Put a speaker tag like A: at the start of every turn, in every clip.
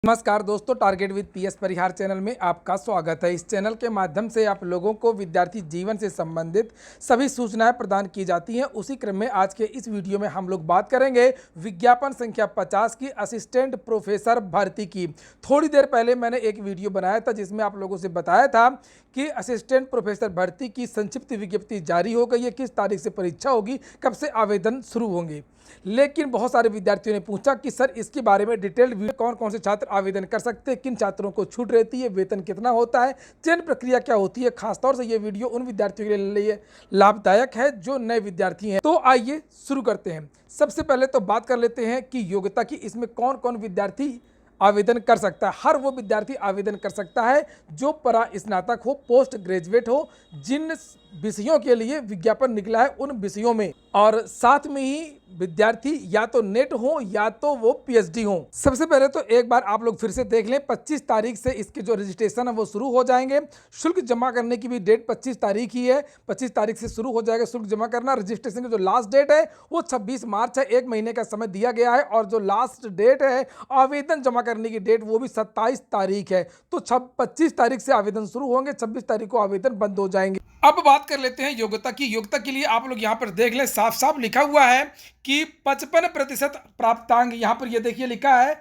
A: नमस्कार दोस्तों, target with PS Parihar channel में आपका स्वागत है। इस चैनल के माध्यम से आप लोगों को विद्यार्थी जीवन से संबंधित सभी सूचनाएं प्रदान की जाती हैं। उसी क्रम में आज के इस वीडियो में हम लोग बात करेंगे विज्ञापन संख्या 50 की असिस्टेंट प्रोफेसर भर्ती की। थोड़ी देर पहले मैंने एक वीडियो बनाया था जिसमें आप लोगों से बताया था कि असिस्टेंट प्रोफेसर भर्ती की संक्षिप्त विज्ञप्ति जारी हो गई है, किस तारीख से परीक्षा होगी, कब से आवेदन शुरू होंगे। लेकिन बहुत सारे विद्यार्थियों ने पूछा कि सर इसके बारे में डिटेल्ड वीडियो, कौन कौन से छात्र आवेदन कर सकते हैं, किन छात्रों को छूट रहती है, वेतन कितना होता है, चयन प्रक्रिया क्या होती है। खासतौर से ये वीडियो उन विद्यार्थियों के लिए लाभदायक है जो नए विद्यार्थी हैं। तो आइए शुरू करते हैं। सबसे पहले तो बात कर लेते हैं कि योग्यता की, इसमें कौन कौन विद्यार्थी आवेदन कर सकता है। हर वो विद्यार्थी आवेदन कर सकता है जो परा स्नातक हो, पोस्ट ग्रेजुएट हो, जिन विषयों के लिए विज्ञापन निकला है उन विषयों में, और साथ में ही विद्यार्थी या तो नेट हो या तो वो पीएचडी हो। सबसे पहले तो एक बार आप लोग फिर से देख लें, 25 तारीख से इसके जो रजिस्ट्रेशन है वो शुरू हो जाएंगे। शुल्क जमा करने की भी डेट 25 तारीख ही है। 25 तारीख से शुरू हो जाएगा शुल्क जमा करना। रजिस्ट्रेशन की जो लास्ट डेट है वो 26 मार्च है। 1 महीने का समय दिया गया है। और जो लास्ट डेट है आवेदन जमा करने की डेट वो भी 27 तारीख है। तो 25 तारीख से आवेदन शुरू होंगे, 26 तारीख को आवेदन बंद हो जाएंगे। अब बात कर लेते हैं योग्यता की। योग्यता के लिए आप लोग यहाँ पर देख लें, साफ साफ लिखा हुआ है कि 55% प्राप्तांक। यहाँ पर ये देखिए लिखा है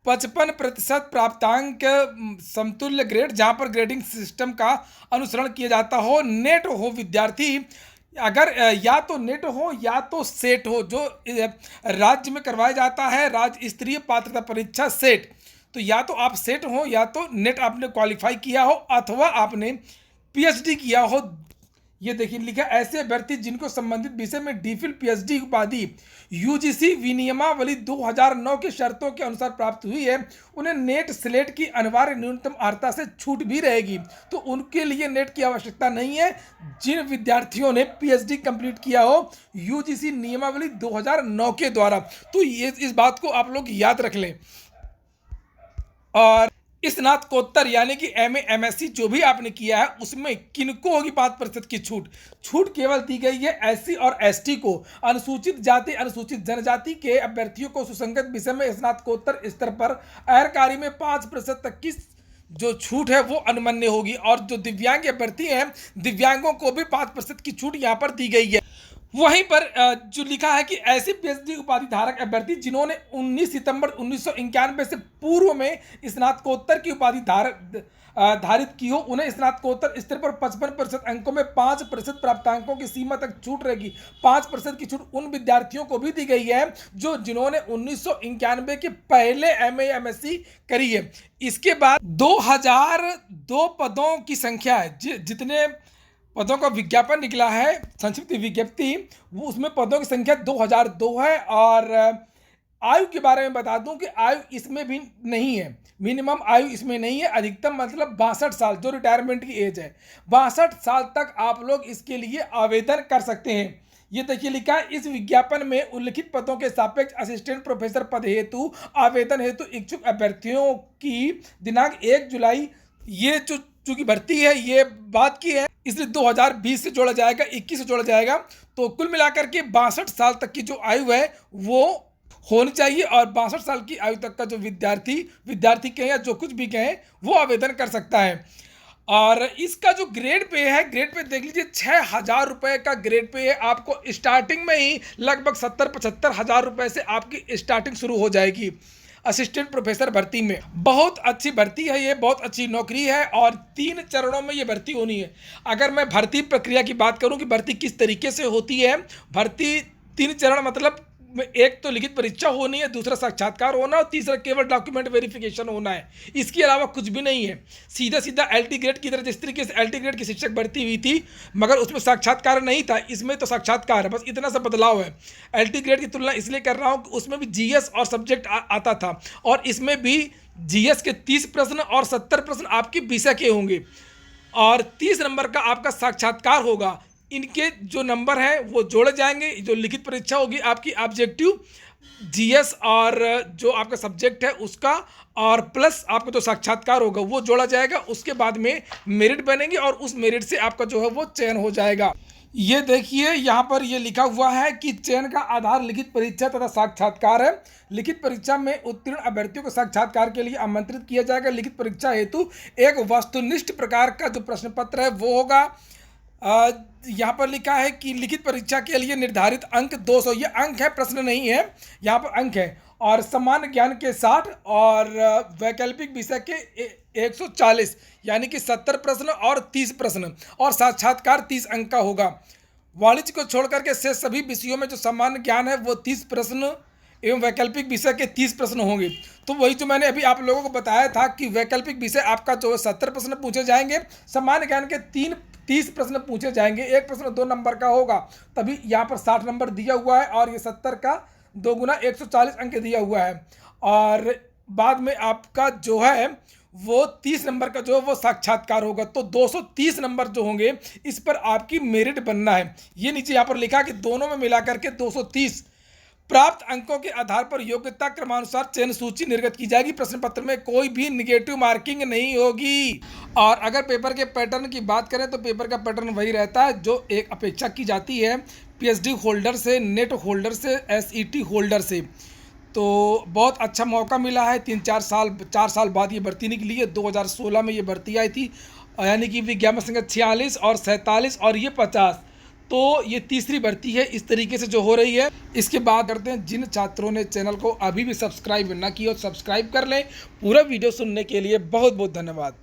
A: 55% प्राप्तांक समतुल्य ग्रेड, जहाँ पर ग्रेडिंग सिस्टम का अनुसरण किया जाता हो। नेट हो विद्यार्थी, अगर या तो नेट हो या तो सेट हो, जो राज्य में करवाया जाता है राज्य स्तरीय पात्रता परीक्षा सेट। तो या तो आप सेट हो या तो नेट आपने क्वालिफाई किया हो अथवा आपने पीएचडी किया हो। ये देखिए लिखा, ऐसे अभ्यर्थी जिनको संबंधित विषय में डीफिल पीएचडी उपाधि यूजीसी विनियमावली 2009 की शर्तों के अनुसार प्राप्त हुई है, उन्हें नेट स्लेट की अनिवार्य न्यूनतम अर्हता से छूट भी रहेगी। तो उनके लिए नेट की आवश्यकता नहीं है जिन विद्यार्थियों ने पीएचडी कंप्लीट किया हो यूजीसी नियमावली 2009 के द्वारा। तो ये इस बात को आप लोग याद रख लें। और स्नातकोत्तर यानी कि एमए एमएससी जो भी आपने किया है उसमें किनको होगी 5% की छूट। छूट केवल दी गई है एससी और एसटी को। अनुसूचित जाति अनुसूचित जनजाति के अभ्यर्थियों को सुसंगत विषय में स्नातकोत्तर स्तर पर अहर्कारी में 5% तक की जो छूट है वो अनुमन्य होगी। और जो दिव्यांग अभ्यर्थी हैं, दिव्यांगों को भी 5% की छूट यहाँ पर दी गई है। वहीं पर जो लिखा है कि ऐसे पीएचडी उपाधि धारक अभ्यर्थी जिन्होंने 19 सितंबर 1991 से पूर्व में स्नातकोत्तर की उपाधि धारित की हो, उन्हें स्नातकोत्तर स्तर पर 55% अंकों में 5% प्राप्तांकों की सीमा तक छूट रहेगी। 5% की छूट उन विद्यार्थियों को भी दी गई है जिन्होंने 1991 के पहले एमए एमएससी करी है। इसके बाद 2002 पदों की संख्या है। जितने पदों का विज्ञापन निकला है, संक्षिप्त विज्ञप्ति, वो उसमें पदों की संख्या 2002 है। और आयु के बारे में बता दूं कि आयु इसमें भी नहीं है, मिनिमम आयु इसमें नहीं है। अधिकतम मतलब 62 साल जो रिटायरमेंट की एज है, 62 साल तक आप लोग इसके लिए आवेदन कर सकते हैं। ये देखिए लिखा है, इस विज्ञापन में उल्लिखित पदों के सापेक्ष असिस्टेंट प्रोफेसर पद हेतु आवेदन हेतु इच्छुक अभ्यर्थियों की दिनांक 1 जुलाई, ये जो चूंकि भर्ती है ये बात की है इसलिए 2020 से जोड़ा जाएगा, 21 से जोड़ा जाएगा। तो कुल मिलाकर के 62 साल तक की जो आयु है वो होनी चाहिए। और 62 साल की आयु तक का जो विद्यार्थी कहें या जो कुछ भी कहें वो आवेदन कर सकता है। और इसका जो ग्रेड पे है, ग्रेड पे देख लीजिए 6,000 रुपये का ग्रेड पे है। आपको स्टार्टिंग में ही लगभग 70-75 हज़ार रुपये से आपकी स्टार्टिंग शुरू हो जाएगी। असिस्टेंट प्रोफेसर भर्ती में बहुत अच्छी भर्ती है, ये बहुत अच्छी नौकरी है। और 3 चरणों में ये भर्ती होनी है। अगर मैं भर्ती प्रक्रिया की बात करूं कि भर्ती किस तरीके से होती है, भर्ती 3 चरण मतलब एक तो लिखित परीक्षा होनी है, दूसरा साक्षात्कार होना और तीसरा केवल डॉक्यूमेंट वेरिफिकेशन होना है। इसके अलावा कुछ भी नहीं है। सीधा सीधा एलटी ग्रेड की तरह, जिस तरीके से एलटी ग्रेड की शिक्षक भर्ती हुई थी मगर उसमें साक्षात्कार नहीं था, इसमें तो साक्षात्कार है, बस इतना सा बदलाव है। एलटी ग्रेड की तुलना इसलिए कर रहा हूँ कि उसमें भी जीएस और सब्जेक्ट आता था, और इसमें भी जीएस के 30 प्रश्न और 70 प्रश्न आपके विषय के होंगे, और 30 नंबर का आपका साक्षात्कार होगा। इनके जो नंबर हैं वो जोड़े जाएंगे। जो लिखित परीक्षा होगी आपकी ऑब्जेक्टिव जीएस और जो आपका सब्जेक्ट है उसका, और प्लस आपका जो साक्षात्कार होगा वो जोड़ा जाएगा। उसके बाद में मेरिट बनेंगे और उस मेरिट से आपका जो है वो चयन हो जाएगा। ये देखिए यहाँ पर ये लिखा हुआ है कि चयन का आधार लिखित परीक्षा तथा साक्षात्कार है। लिखित परीक्षा में उत्तीर्ण अभ्यर्थियों को साक्षात्कार के लिए आमंत्रित किया जाएगा। लिखित परीक्षा हेतु एक वस्तुनिष्ठ प्रकार का जो प्रश्न पत्र है वो होगा। यहाँ पर लिखा है कि लिखित परीक्षा के लिए निर्धारित अंक 200, ये अंक है, प्रश्न नहीं है, यहाँ पर अंक है। और सामान्य ज्ञान के 60 और वैकल्पिक विषय के 140, यानी कि 70 प्रश्न और 30 प्रश्न, और साक्षात्कार 30 अंक का होगा। वाणिज्य को छोड़ करके शेष सभी विषयों में जो सामान्य ज्ञान है वो 30 प्रश्न एवं वैकल्पिक विषय के 30 प्रश्न होंगे। तो वही जो मैंने अभी आप लोगों को बताया था कि वैकल्पिक विषय आपका जो 70 प्रश्न पूछे जाएंगे, सामान्य ज्ञान के 30 प्रश्न पूछे जाएंगे। एक प्रश्न 2 नंबर का होगा, तभी यहाँ पर 60 नंबर दिया हुआ है, और ये 70 का 2 गुना 140 अंक दिया हुआ है। और बाद में आपका जो है वो 30 नंबर का जो है वो साक्षात्कार होगा। तो 230 नंबर जो होंगे इस पर आपकी मेरिट बनना है। ये नीचे यहाँ पर लिखा कि दोनों में मिलाकर के 230 प्राप्त अंकों के आधार पर योग्यता क्रमानुसार चयन सूची निर्गत की जाएगी। प्रश्न पत्र में कोई भी निगेटिव मार्किंग नहीं होगी। और अगर पेपर के पैटर्न की बात करें तो पेपर का पैटर्न वही रहता है जो एक अपेक्षा की जाती है पीएचडी होल्डर से, नेट होल्डर से, एसईटी होल्डर से। तो बहुत अच्छा मौका मिला है। 4 साल बाद ये भर्ती निकली है। 2016 में ये भर्ती आई थी, यानी कि विज्ञापन संख्या 46 और 47 और ये 50। तो ये तीसरी भर्ती है इस तरीके से जो हो रही है। इसके बाद करते हैं जिन छात्रों ने चैनल को अभी भी सब्सक्राइब ना किया हो सब्सक्राइब कर लें। पूरा वीडियो सुनने के लिए बहुत बहुत धन्यवाद।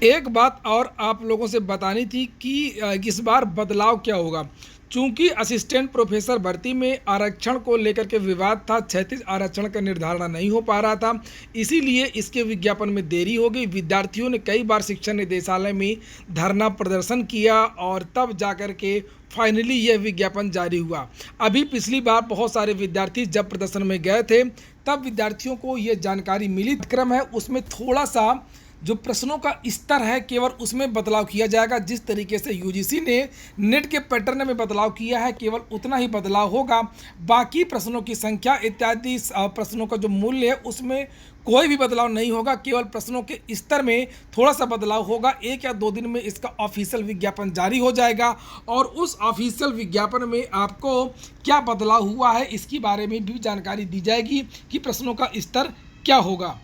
A: एक बात और आप लोगों से बतानी थी कि इस बार बदलाव क्या होगा। चूंकि असिस्टेंट प्रोफेसर भर्ती में आरक्षण को लेकर के विवाद था, 36 आरक्षण का निर्धारण नहीं हो पा रहा था, इसीलिए इसके विज्ञापन में देरी हो गई। विद्यार्थियों ने कई बार शिक्षा निदेशालय में धरना प्रदर्शन किया और तब जाकर के फाइनली यह विज्ञापन जारी हुआ। अभी पिछली बार बहुत सारे विद्यार्थी जब प्रदर्शन में गए थे तब विद्यार्थियों को ये जानकारी मिली। क्रम है उसमें थोड़ा सा जो प्रश्नों का स्तर है केवल उसमें बदलाव किया जाएगा। जिस तरीके से यूजीसी ने नेट के पैटर्न में बदलाव किया है केवल उतना ही बदलाव होगा। बाकी प्रश्नों की संख्या इत्यादि प्रश्नों का जो मूल्य है उसमें कोई भी बदलाव नहीं होगा। केवल प्रश्नों के स्तर में थोड़ा सा बदलाव होगा। 1 या 2 दिन में इसका ऑफिशियल विज्ञापन जारी हो जाएगा और उस ऑफिशियल विज्ञापन में आपको क्या बदलाव हुआ है इसके बारे में भी जानकारी दी जाएगी कि प्रश्नों का स्तर क्या होगा।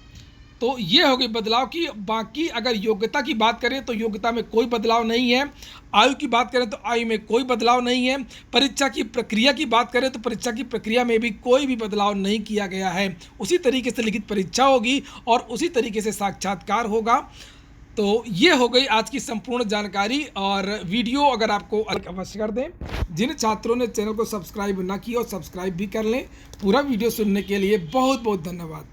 A: तो ये हो गई बदलाव की। बाकी अगर योग्यता की बात करें तो योग्यता में कोई बदलाव नहीं है। आयु की बात करें तो आयु में कोई बदलाव नहीं है। परीक्षा की प्रक्रिया की बात करें तो परीक्षा की प्रक्रिया में भी कोई भी बदलाव नहीं किया गया है। उसी तरीके से लिखित परीक्षा होगी और उसी तरीके से साक्षात्कार होगा। तो ये हो गई आज की संपूर्ण जानकारी। और वीडियो अगर आपको अवश्य कर दें। जिन छात्रों ने चैनल को सब्सक्राइब ना किया हो सब्सक्राइब भी कर लें। पूरा वीडियो सुनने के लिए बहुत बहुत धन्यवाद।